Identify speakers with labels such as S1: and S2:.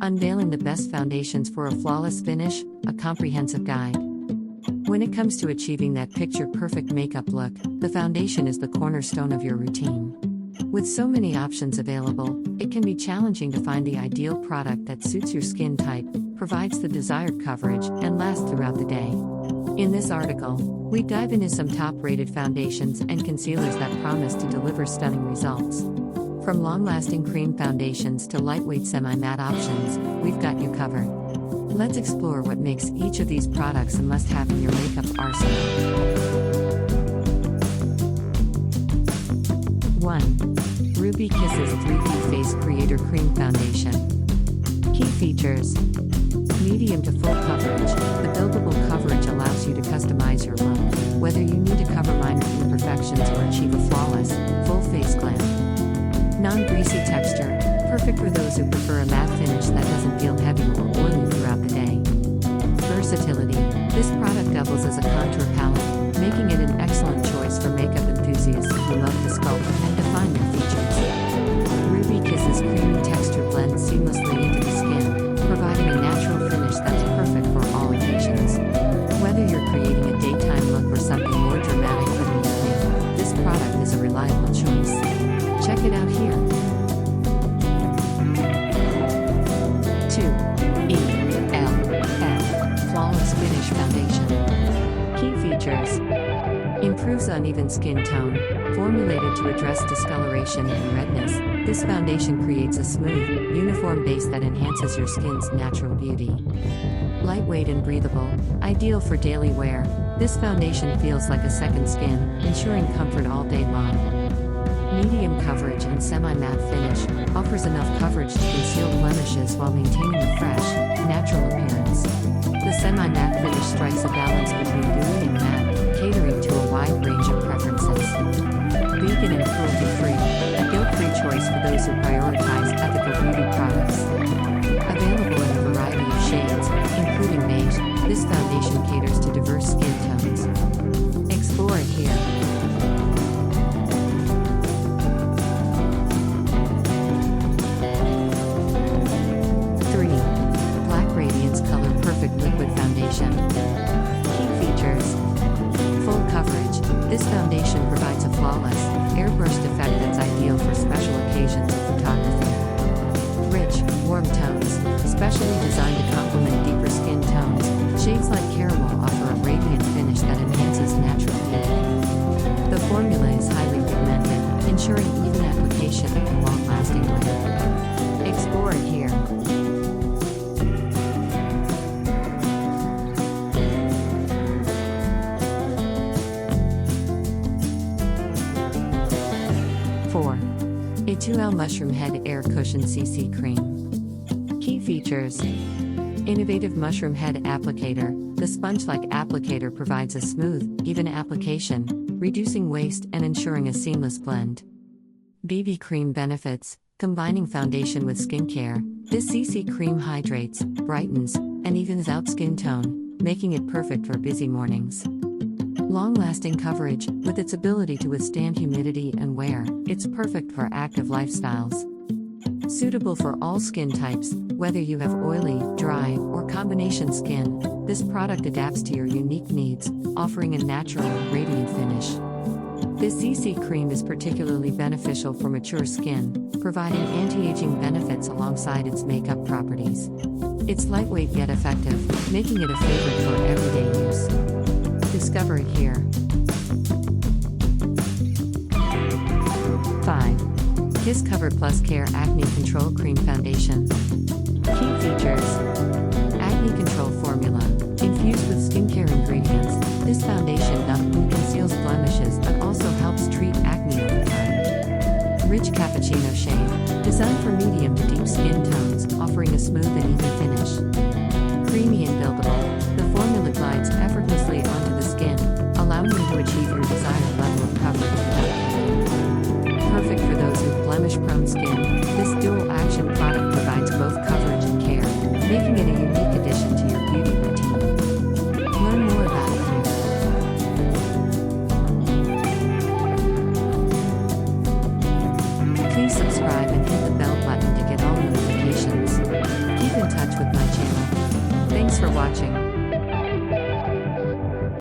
S1: Unveiling the best foundations for a flawless finish, a comprehensive guide. When it comes to achieving that picture-perfect makeup look, the foundation is the cornerstone of your routine. With so many options available, it can be challenging to find the ideal product that suits your skin type, provides the desired coverage, and lasts throughout the day. In this article, we dive into some top-rated foundations and concealers that promise to deliver stunning results. From long-lasting cream foundations to lightweight semi-matte options, we've got you covered. Let's explore what makes each of these products a must-have in your makeup arsenal. 1. Ruby Kisses 3D Face Creator Cream Foundation. Key features: medium to full coverage. The buildable coverage allows you to customize your look, whether you need to cover minor imperfections or achieve a flawless, full face glam. Non-greasy texture, perfect for those who prefer a matte finish that doesn't feel heavy or oily throughout the day. Versatility, this product doubles as a contour palette, making it an excellent choice for makeup enthusiasts who love to sculpt and define their features. Ruby Kisses creamy texture blends seamlessly into the skin, providing a natural finish that's perfect for all occasions. Whether you're creating a daytime look or something more dramatic for the evening, this product is a reliable choice. Check it out here. 2. ELF Flawless Finish Foundation. Key features: improves uneven skin tone. Formulated to address discoloration and redness, this foundation creates a smooth, uniform base that enhances your skin's natural beauty. Lightweight and breathable, ideal for daily wear, this foundation feels like a second skin, ensuring comfort all day long. Medium coverage and semi-matte finish, offers enough coverage to conceal blemishes while maintaining a fresh, natural appearance. The semi-matte finish strikes a balance between dewy and matte, catering to a wide range of preferences. Vegan and cruelty-free, a guilt-free choice for those who prioritize ethical beauty products. Available in a variety of shades, including beige, this foundation caters to diverse skin tones. Explore it here. 3. Black Radiance Color Perfect Liquid Foundation. Key features: full coverage. This foundation provides a flawless, airbrushed effect that's ideal for special occasions of photography. Rich, warm tones, specially designed to complement deeper skin tones, shades like caramel offer a radiant finish that enhances natural beauty. The formula is highly pigmented, ensuring even application and long-lasting wear. Explore it here. 4. A2L Mushroom Head Air Cushion CC Cream. Key features: innovative mushroom head applicator. The sponge-like applicator provides a smooth, even application, reducing waste and ensuring a seamless blend. BB cream benefits: combining foundation with skincare, this CC cream hydrates, brightens, and evens out skin tone, making it perfect for busy mornings. Long-lasting coverage, with its ability to withstand humidity and wear, it's perfect for active lifestyles. Suitable for all skin types, whether you have oily, dry, or combination skin, this product adapts to your unique needs, offering a natural, radiant finish. This CC cream is particularly beneficial for mature skin, providing anti-aging benefits alongside its makeup properties. It's lightweight yet effective, making it a favorite for everyday use. Discover it here. 5. Kiss Cover Plus Care Acne Control Cream Foundation. Key features: acne control formula, infused with skincare ingredients. This foundation not only conceals blemishes but also helps treat acne over time. Rich cappuccino shade, designed for medium to deep skin tones, offering a smooth and even finish. Creamy and buildable, the formula glides effortlessly onto the skin, allowing you to achieve your desired level of coverage without pain. Perfect for those with blemish-prone skin, this dual-action product provides both coverage and care, making it a unique addition to your beauty routine. Learn more about it here. Please subscribe and hit the bell button to get all notifications. Keep Thanks for watching.